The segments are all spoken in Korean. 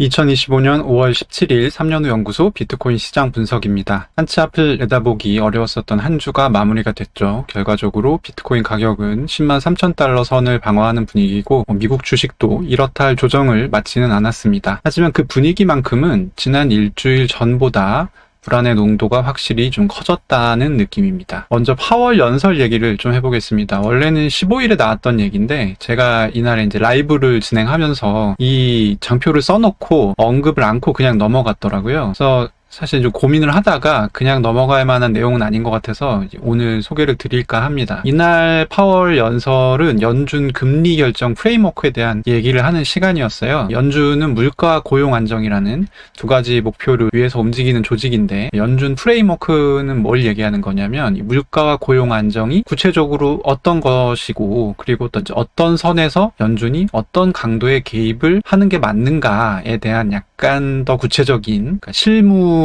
2025년 5월 17일 3년 후 연구소 비트코인 시장 분석입니다. 한치 앞을 내다보기 어려웠었던 한 주가 마무리가 됐죠. 결과적으로 비트코인 가격은 10만 3천 달러 선을 방어하는 분위기고 미국 주식도 이렇다 할 조정을 맞지는 않았습니다. 하지만 그 분위기만큼은 지난 일주일 전보다 불안의 농도가 확실히 좀 커졌다는 느낌입니다. 먼저 파월 연설 얘기를 좀 해보겠습니다. 원래는 15일에 나왔던 얘기인데 제가 이날에 이제 라이브를 진행하면서 이 장표를 써놓고 언급을 않고 그냥 넘어갔더라고요. 그래서 사실 좀 고민을 하다가 그냥 넘어갈 만한 내용은 아닌 것 같아서 오늘 소개를 드릴까 합니다. 이날 파월 연설은 연준 금리 결정 프레임워크에 대한 얘기를 하는 시간이었어요. 연준은 물가 고용 안정이라는 두 가지 목표를 위해서 움직이는 조직인데 연준 프레임워크는 뭘 얘기하는 거냐면 이 물가와 고용 안정이 구체적으로 어떤 것이고 그리고 또 어떤 선에서 연준이 어떤 강도의 개입을 하는 게 맞는가에 대한 약간 더 구체적인 그러니까 실무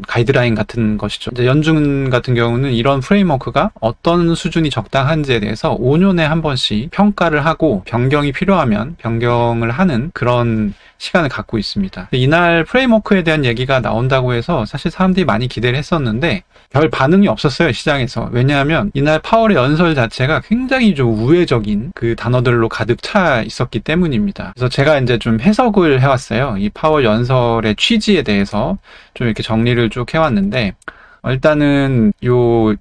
가이드라인 같은 것이죠. 이제 연준 같은 경우는 이런 프레임워크가 어떤 수준이 적당한지에 대해서 5년에 한 번씩 평가를 하고 변경이 필요하면 변경을 하는 그런 시간을 갖고 있습니다. 이날 프레임워크에 대한 얘기가 나온다고 해서 사실 사람들이 많이 기대를 했었는데 별 반응이 없었어요, 시장에서. 왜냐하면 이날 파월의 연설 자체가 굉장히 좀 우회적인 그 단어들로 가득 차 있었기 때문입니다. 그래서 제가 이제 좀 해석을 해왔어요. 이 파월 연설의 취지에 대해서 좀 이렇게 정리를 쭉 해왔는데 일단은 요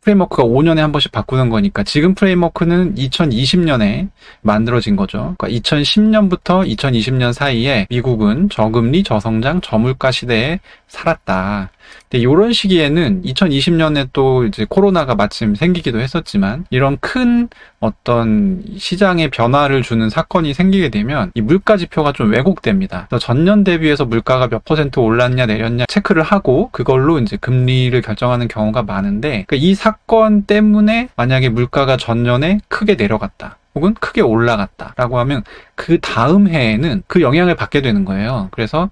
프레임워크가 5년에 한 번씩 바꾸는 거니까 지금 프레임워크는 2020년에 만들어진 거죠. 그러니까 2010년부터 2020년 사이에 미국은 저금리, 저성장, 저물가 시대에 살았다. 근데 이런 시기에는 2020년에 또 이제 코로나가 마침 생기기도 했었지만 이런 큰 어떤 시장의 변화를 주는 사건이 생기게 되면 이 물가 지표가 좀 왜곡됩니다. 그래서 전년 대비해서 물가가 몇 퍼센트 올랐냐 내렸냐 체크를 하고 그걸로 이제 금리를 결정하는 경우가 많은데 그러니까 이 사건 때문에 만약에 물가가 전년에 크게 내려갔다. 혹은 크게 올라갔다라고 하면 그 다음 해에는 그 영향을 받게 되는 거예요. 그래서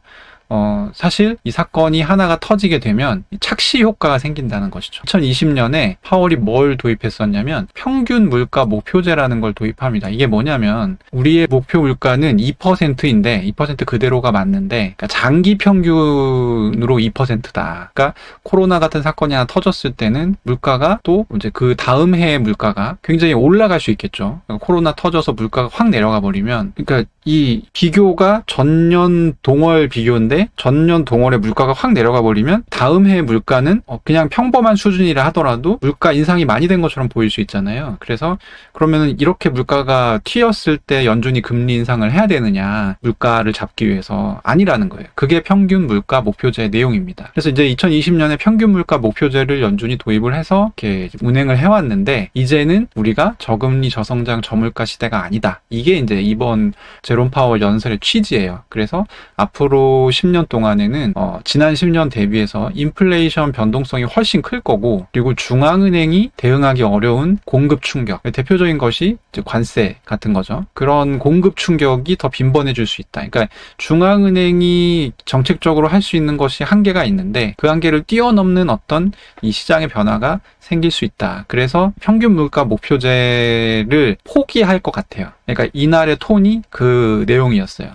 사실 이 사건이 하나가 터지게 되면 착시 효과가 생긴다는 것이죠. 2020년에 파월이 뭘 도입했었냐면 평균 물가 목표제라는 걸 도입합니다. 이게 뭐냐면 우리의 목표 물가는 2%인데 2% 그대로가 맞는데 그러니까 장기 평균으로 2%다. 그러니까 코로나 같은 사건이 하나 터졌을 때는 물가가 또 이제 그 다음 해의 물가가 굉장히 올라갈 수 있겠죠. 그러니까 코로나 터져서 물가가 확 내려가 버리면 그러니까 이 비교가 전년 동월 비교인데 전년 동월에 물가가 확 내려가 버리면 다음 해의 물가는 그냥 평범한 수준이라 하더라도 물가 인상이 많이 된 것처럼 보일 수 있잖아요. 그래서 그러면은 이렇게 물가가 튀었을 때 연준이 금리 인상을 해야 되느냐 물가를 잡기 위해서 아니라는 거예요. 그게 평균 물가 목표제의 내용입니다. 그래서 이제 2020년에 평균 물가 목표제를 연준이 도입을 해서 이렇게 운행을 해왔는데 이제는 우리가 저금리 저성장 저물가 시대가 아니다. 이게 이제 이번 제롬 파월 연설의 취지예요. 그래서 앞으로 10년 동안에는 지난 10년 대비해서 인플레이션 변동성이 훨씬 클 거고 그리고 중앙은행이 대응하기 어려운 공급 충격 대표적인 것이 이제 관세 같은 거죠. 그런 공급 충격이 더 빈번해질 수 있다. 그러니까 중앙은행이 정책적으로 할 수 있는 것이 한계가 있는데 그 한계를 뛰어넘는 어떤 이 시장의 변화가 생길 수 있다. 그래서 평균 물가 목표제를 포기할 것 같아요. 그러니까 이날의 톤이 그 내용이었어요.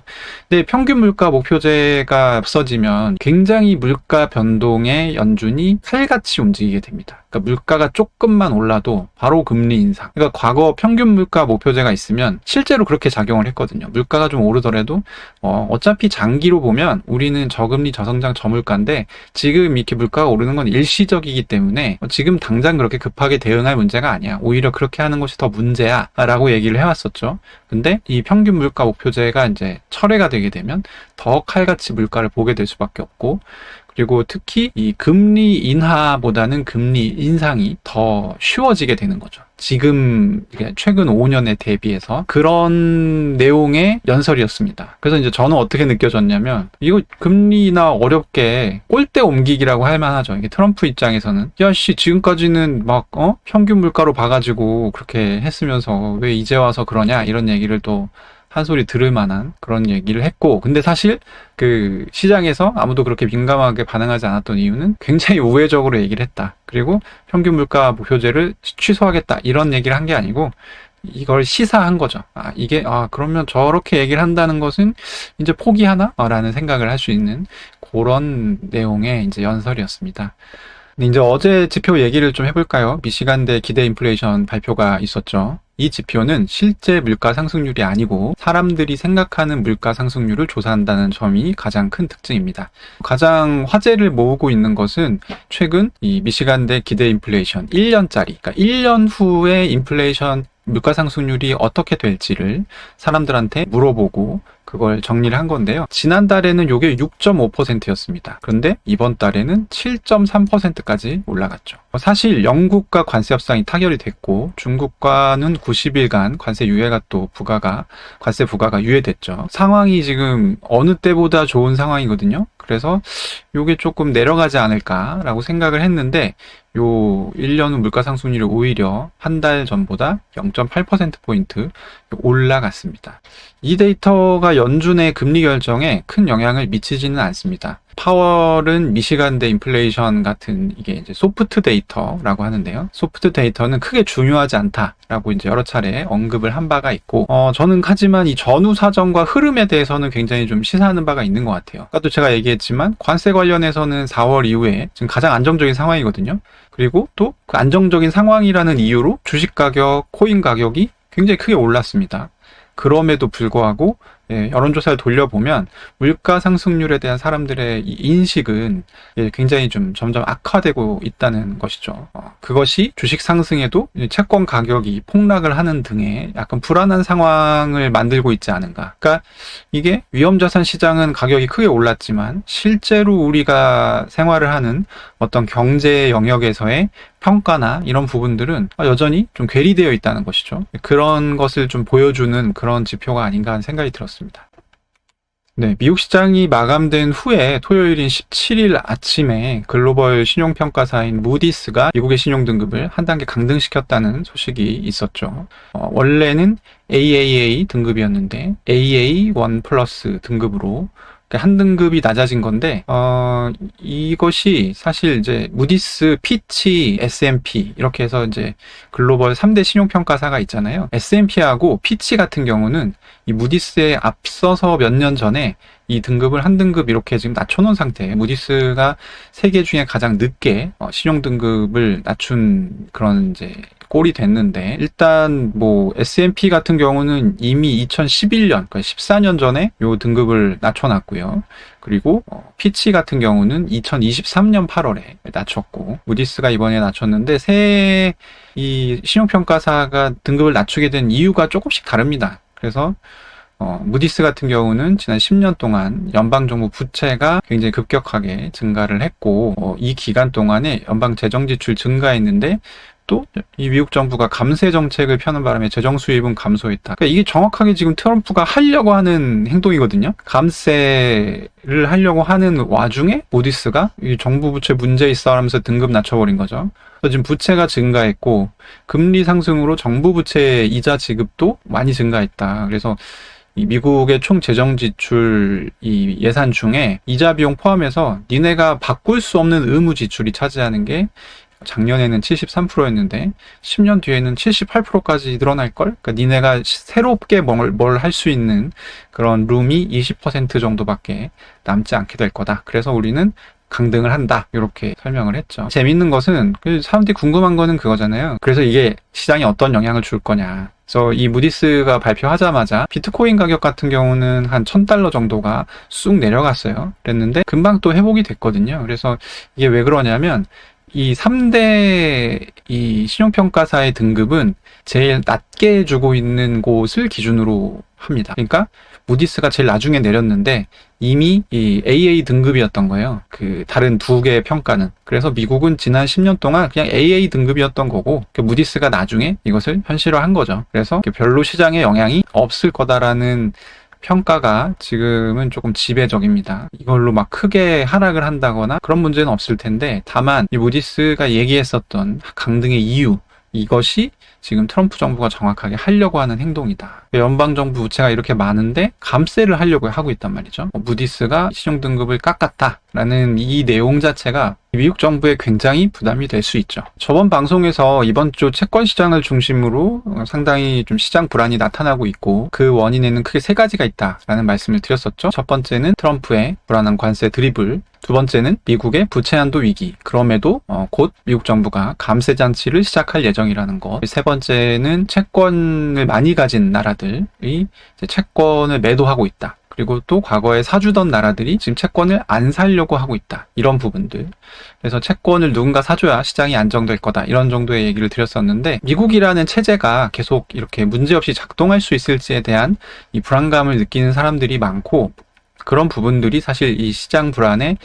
근데 평균 물가 목표제가 없어지면 굉장히 물가 변동에 연준이 칼같이 움직이게 됩니다. 그러니까 물가가 조금만 올라도 바로 금리 인상. 그러니까 과거 평균 물가 목표제가 있으면 실제로 그렇게 작용을 했거든요. 물가가 좀 오르더라도 어차피 장기로 보면 우리는 저금리 저성장 저물가인데 지금 이렇게 물가가 오르는 건 일시적이기 때문에 지금 당장 그렇게 급하게 대응할 문제가 아니야. 오히려 그렇게 하는 것이 더 문제야 라고 얘기를 해왔었죠. 근데 이 평균 물가 목표제가 이제 철회가 되게 되면 더 칼같이 물가를 보게 될 수밖에 없고 그리고 특히 이 금리 인하보다는 금리 인상이 더 쉬워지게 되는 거죠. 지금 최근 5년에 대비해서 그런 내용의 연설이었습니다. 그래서 이제 저는 어떻게 느껴졌냐면 이거 금리 인하 어렵게 꼴대 옮기기라고 할 만하죠. 이게 트럼프 입장에서는 야씨 지금까지는 막 평균 물가로 봐가지고 그렇게 했으면서 왜 이제 와서 그러냐 이런 얘기를 또 한 소리 들을 만한 그런 얘기를 했고 근데 사실 그 시장에서 아무도 그렇게 민감하게 반응하지 않았던 이유는 굉장히 우회적으로 얘기를 했다. 그리고 평균 물가 목표제를 취소하겠다 이런 얘기를 한 게 아니고 이걸 시사한 거죠. 그러면 저렇게 얘기를 한다는 것은 이제 포기하나? 라는 생각을 할 수 있는 그런 내용의 이제 연설이었습니다. 근데 이제 어제 지표 얘기를 좀 해볼까요? 미시간대 기대 인플레이션 발표가 있었죠. 이 지표는 실제 물가 상승률이 아니고 사람들이 생각하는 물가 상승률을 조사한다는 점이 가장 큰 특징입니다. 가장 화제를 모으고 있는 것은 최근 이 미시간대 기대 인플레이션 1년짜리, 그러니까 1년 후에 인플레이션 물가 상승률이 어떻게 될지를 사람들한테 물어보고 그걸 정리를 한 건데요. 지난달에는 이게 6.5%였습니다. 그런데 이번 달에는 7.3%까지 올라갔죠. 사실 영국과 관세 협상이 타결이 됐고 중국과는 90일간 관세 부과가 유예됐죠. 상황이 지금 어느 때보다 좋은 상황이거든요. 그래서 이게 조금 내려가지 않을까라고 생각을 했는데 요 1년 후 물가 상승률이 오히려 한 달 전보다 0.8%포인트 올라갔습니다. 이 데이터가 연준의 금리 결정에 큰 영향을 미치지는 않습니다. 파월은 미시간대 인플레이션 같은 이게 이제 소프트 데이터라고 하는데요. 소프트 데이터는 크게 중요하지 않다라고 이제 여러 차례 언급을 한 바가 있고, 저는 하지만 이 전후 사정과 흐름에 대해서는 굉장히 좀 시사하는 바가 있는 것 같아요. 아까도 제가 얘기했지만 관세 관련해서는 4월 이후에 지금 가장 안정적인 상황이거든요. 그리고 또 그 안정적인 상황이라는 이유로 주식 가격, 코인 가격이 굉장히 크게 올랐습니다. 그럼에도 불구하고 여론조사를 돌려보면 물가 상승률에 대한 사람들의 이 인식은 굉장히 좀 점점 악화되고 있다는 것이죠. 그것이 주식 상승에도 채권 가격이 폭락을 하는 등의 약간 불안한 상황을 만들고 있지 않은가. 그러니까 이게 위험자산 시장은 가격이 크게 올랐지만 실제로 우리가 생활을 하는 어떤 경제 영역에서의 평가나 이런 부분들은 여전히 좀 괴리되어 있다는 것이죠. 그런 것을 좀 보여주는 그런 지표가 아닌가 하는 생각이 들었습니다. 네, 미국 시장이 마감된 후에 토요일인 17일 아침에 글로벌 신용평가사인 무디스가 미국의 신용등급을 한 단계 강등시켰다는 소식이 있었죠. 원래는 AAA 등급이었는데 AA1 플러스 등급으로 한 등급이 낮아진 건데, 이것이 사실 이제 무디스, 피치, S&P 이렇게 해서 이제 글로벌 3대 신용평가사가 있잖아요. S&P하고 피치 같은 경우는 이 무디스에 앞서서 몇 년 전에 이 등급을 한 등급 이렇게 지금 낮춰놓은 상태예요. 무디스가 세계 중에 가장 늦게 신용 등급을 낮춘 그런 이제 꼴이 됐는데, 일단 뭐 S&P 같은 경우는 이미 2011년, 그러니까 14년 전에 요 등급을 낮춰놨고요. 그리고 피치 같은 경우는 2023년 8월에 낮췄고, 무디스가 이번에 낮췄는데 새해 이 신용평가사가 등급을 낮추게 된 이유가 조금씩 다릅니다. 그래서 무디스 같은 경우는 지난 10년 동안 연방정부 부채가 굉장히 급격하게 증가를 했고, 이 기간 동안에 연방 재정지출 증가했는데 또 이 미국 정부가 감세 정책을 펴는 바람에 재정 수입은 감소했다. 그러니까 이게 정확하게 지금 트럼프가 하려고 하는 행동이거든요. 감세를 하려고 하는 와중에 무디스가 이 정부 부채 문제 있어 하면서 등급 낮춰버린 거죠. 그래서 지금 부채가 증가했고 금리 상승으로 정부 부채 이자 지급도 많이 증가했다. 그래서 이 미국의 총 재정 지출 이 예산 중에 이자 비용 포함해서 니네가 바꿀 수 없는 의무 지출이 차지하는 게 작년에는 73%였는데 10년 뒤에는 78%까지 늘어날걸? 그러니까 니네가 새롭게 뭘 할 수 있는 그런 룸이 20% 정도밖에 남지 않게 될 거다. 그래서 우리는 강등을 한다. 이렇게 설명을 했죠. 재밌는 것은 사람들이 궁금한 거는 그거잖아요. 그래서 이게 시장에 어떤 영향을 줄 거냐. 그래서 이 무디스가 발표하자마자 비트코인 가격 같은 경우는 한 $1,000 정도가 쑥 내려갔어요. 그랬는데 금방 또 회복이 됐거든요. 그래서 이게 왜 그러냐면 이 3대 이 신용평가사의 등급은 제일 낮게 주고 있는 곳을 기준으로 합니다. 그러니까 무디스가 제일 나중에 내렸는데 이미 이 AA 등급이었던 거예요. 그 다른 두 개의 평가는. 그래서 미국은 지난 10년 동안 그냥 AA 등급이었던 거고 무디스가 나중에 이것을 현실화한 거죠. 그래서 별로 시장에 영향이 없을 거다라는 평가가 지금은 조금 지배적입니다. 이걸로 막 크게 하락을 한다거나 그런 문제는 없을 텐데, 다만 이 무디스가 얘기했었던 강등의 이유, 이것이 지금 트럼프 정부가 정확하게 하려고 하는 행동이다. 연방정부 부채가 이렇게 많은데 감세를 하려고 하고 있단 말이죠. 무디스가 신용등급을 깎았다라는 이 내용 자체가 미국 정부에 굉장히 부담이 될 수 있죠. 저번 방송에서 이번 주 채권 시장을 중심으로 상당히 좀 시장 불안이 나타나고 있고 그 원인에는 크게 세 가지가 있다라는 말씀을 드렸었죠. 첫 번째는 트럼프의 불안한 관세 드리블, 두 번째는 미국의 부채 한도 위기, 그럼에도 곧 미국 정부가 감세 장치를 시작할 예정이라는 것, 세 번째는 채권을 많이 가진 나라들이 이제 채권을 매도하고 있다. 그리고 또 과거에 사주던 나라들이 지금 채권을 안 사려고 하고 있다. 이런 부분들. 그래서 채권을 누군가 사줘야 시장이 안정될 거다. 이런 정도의 얘기를 드렸었는데 미국이라는 체제가 계속 이렇게 문제없이 작동할 수 있을지에 대한 이 불안감을 느끼는 사람들이 많고 그런 부분들이 사실 이 시장 불안의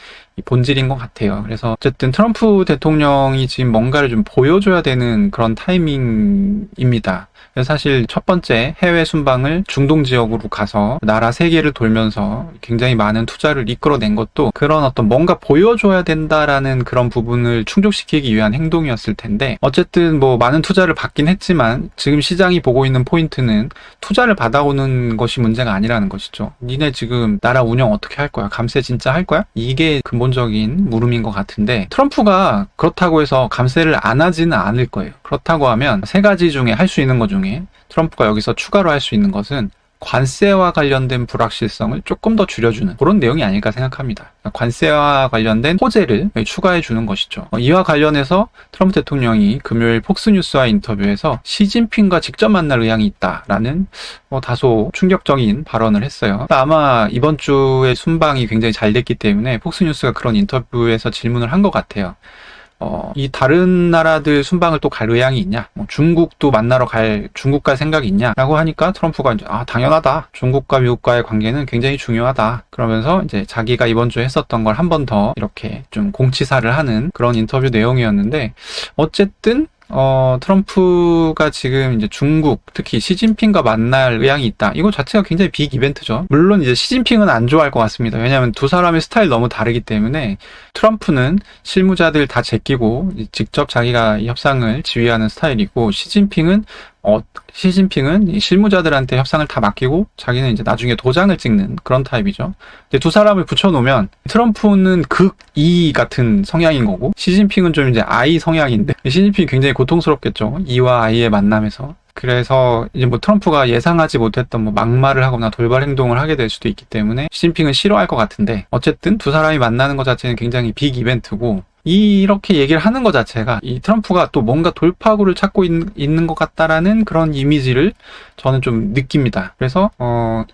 본질인 것 같아요. 그래서 어쨌든 트럼프 대통령이 지금 뭔가를 좀 보여줘야 되는 그런 타이밍입니다. 그래서 사실 첫 번째 해외 순방을 중동 지역으로 가서 나라 3개를 돌면서 굉장히 많은 투자를 이끌어낸 것도 그런 어떤 뭔가 보여줘야 된다라는 그런 부분을 충족시키기 위한 행동이었을 텐데 어쨌든 뭐 많은 투자를 받긴 했지만 지금 시장이 보고 있는 포인트는 투자를 받아오는 것이 문제가 아니라는 것이죠. 니네 지금 나라 운영 어떻게 할 거야? 감세 진짜 할 거야? 이게 근본적인 물음인 것 같은데 트럼프가 그렇다고 해서 감세를 안 하지는 않을 거예요. 그렇다고 하면 세 가지 중에 할 수 있는 것 중에 트럼프가 여기서 추가로 할 수 있는 것은 관세와 관련된 불확실성을 조금 더 줄여주는 그런 내용이 아닐까 생각합니다. 관세와 관련된 호재를 추가해 주는 것이죠. 이와 관련해서 트럼프 대통령이 금요일 폭스뉴스와 인터뷰에서 시진핑과 직접 만날 의향이 있다라는 다소 충격적인 발언을 했어요. 아마 이번 주에 순방이 굉장히 잘 됐기 때문에 폭스뉴스가 그런 인터뷰에서 질문을 한 것 같아요. 이 다른 나라들 순방을 또 갈 의향이 있냐? 중국도 만나러 중국 갈 생각이 있냐? 라고 하니까 트럼프가 이제, 당연하다. 중국과 미국과의 관계는 굉장히 중요하다. 그러면서 이제 자기가 이번 주에 했었던 걸 한 번 더 이렇게 좀 공치사를 하는 그런 인터뷰 내용이었는데, 어쨌든, 트럼프가 지금 이제 중국, 특히 시진핑과 만날 의향이 있다. 이거 자체가 굉장히 빅 이벤트죠. 물론 이제 시진핑은 안 좋아할 것 같습니다. 왜냐하면 두 사람의 스타일 너무 다르기 때문에 트럼프는 실무자들 다 제끼고 직접 자기가 협상을 지휘하는 스타일이고 시진핑은 이 실무자들한테 협상을 다 맡기고 자기는 이제 나중에 도장을 찍는 그런 타입이죠. 근데 두 사람을 붙여놓으면 트럼프는 극 E 같은 성향인 거고 시진핑은 좀 이제 I 성향인데 시진핑이 굉장히 고통스럽겠죠. E와 I의 만남에서. 그래서 이제 뭐 트럼프가 예상하지 못했던 뭐 막말을 하거나 돌발 행동을 하게 될 수도 있기 때문에 시진핑은 싫어할 것 같은데 어쨌든 두 사람이 만나는 것 자체는 굉장히 빅 이벤트고 이렇게 얘기를 하는 것 자체가 이 트럼프가 또 뭔가 돌파구를 찾고 있는 것 같다라는 그런 이미지를 저는 좀 느낍니다. 그래서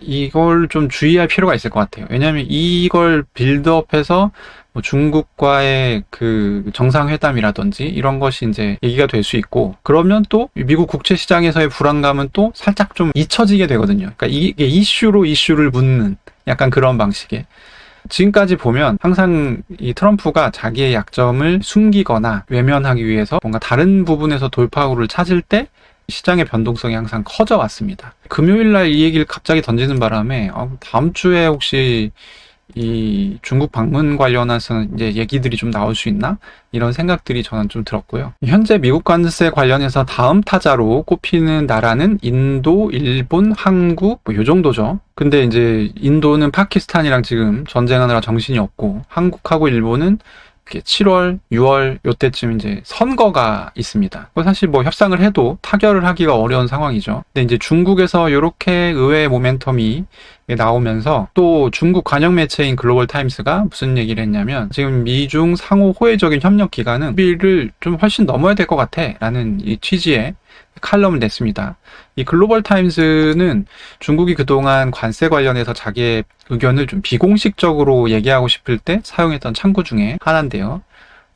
이걸 좀 주의할 필요가 있을 것 같아요. 왜냐하면 이걸 빌드업해서 뭐 중국과의 그 정상회담이라든지 이런 것이 이제 얘기가 될 수 있고 그러면 또 미국 국채 시장에서의 불안감은 또 살짝 좀 잊혀지게 되거든요. 그러니까 이게 이슈로 이슈를 묻는 약간 그런 방식의 지금까지 보면 항상 이 트럼프가 자기의 약점을 숨기거나 외면하기 위해서 뭔가 다른 부분에서 돌파구를 찾을 때 시장의 변동성이 항상 커져 왔습니다. 금요일날 이 얘기를 갑자기 던지는 바람에 다음 주에 혹시 이 중국 방문 관련해서 이제 얘기들이 좀 나올 수 있나? 이런 생각들이 저는 좀 들었고요. 현재 미국 관세 관련해서 다음 타자로 꼽히는 나라는 인도, 일본, 한국 뭐 요 정도죠. 근데 이제 인도는 파키스탄이랑 지금 전쟁하느라 정신이 없고 한국하고 일본은 7월, 6월 요때쯤 이제 선거가 있습니다. 사실 뭐 협상을 해도 타결을 하기가 어려운 상황이죠. 근데 이제 중국에서 이렇게 의외의 모멘텀이 나오면서 또 중국 관영 매체인 글로벌 타임스가 무슨 얘기를 했냐면 지금 미중 상호 호혜적인 협력 기간은 10일을 좀 훨씬 넘어야 될 것 같아 라는 이 취지의 칼럼을 냈습니다. 이 글로벌 타임스는 중국이 그동안 관세 관련해서 자기의 의견을 좀 비공식적으로 얘기하고 싶을 때 사용했던 창구 중에 하나인데요.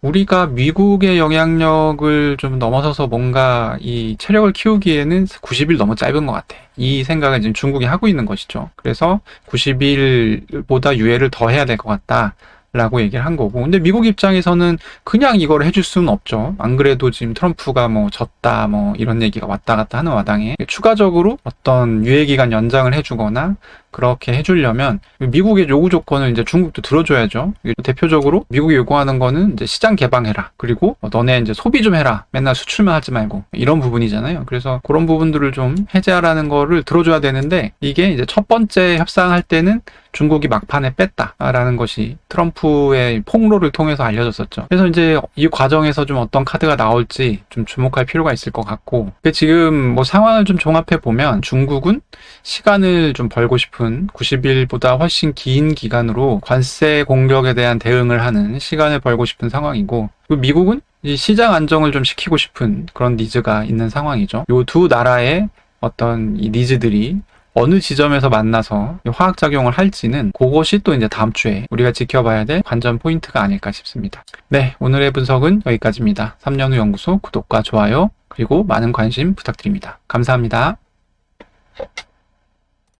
우리가 미국의 영향력을 좀 넘어서서 뭔가 이 체력을 키우기에는 90일 너무 짧은 것 같아. 이 생각을 지금 중국이 하고 있는 것이죠. 그래서 90일보다 유예를 더 해야 될 것 같다. 라고 얘기를 한 거고. 근데 미국 입장에서는 그냥 이걸 해줄 수는 없죠. 안 그래도 지금 트럼프가 뭐 졌다 뭐 이런 얘기가 왔다 갔다 하는 와당에 추가적으로 어떤 유예기간 연장을 해주거나 그렇게 해주려면 미국의 요구 조건을 이제 중국도 들어줘야죠. 대표적으로 미국이 요구하는 거는 이제 시장 개방해라. 그리고 너네 이제 소비 좀 해라. 맨날 수출만 하지 말고. 이런 부분이잖아요. 그래서 그런 부분들을 좀 해제하라는 거를 들어줘야 되는데 이게 이제 첫 번째 협상할 때는 중국이 막판에 뺐다라는 것이 트럼프의 폭로를 통해서 알려졌었죠. 그래서 이제 이 과정에서 좀 어떤 카드가 나올지 좀 주목할 필요가 있을 것 같고, 지금 뭐 상황을 좀 종합해 보면 중국은 시간을 좀 벌고 싶은 90일보다 훨씬 긴 기간으로 관세 공격에 대한 대응을 하는 시간을 벌고 싶은 상황이고, 그리고 미국은 이 시장 안정을 좀 시키고 싶은 그런 니즈가 있는 상황이죠. 요 두 나라의 어떤 이 니즈들이 어느 지점에서 만나서 화학작용을 할지는 그것이 또 이제 다음 주에 우리가 지켜봐야 될 관전 포인트가 아닐까 싶습니다. 네, 오늘의 분석은 여기까지입니다. 3년 후 연구소 구독과 좋아요 그리고 많은 관심 부탁드립니다. 감사합니다.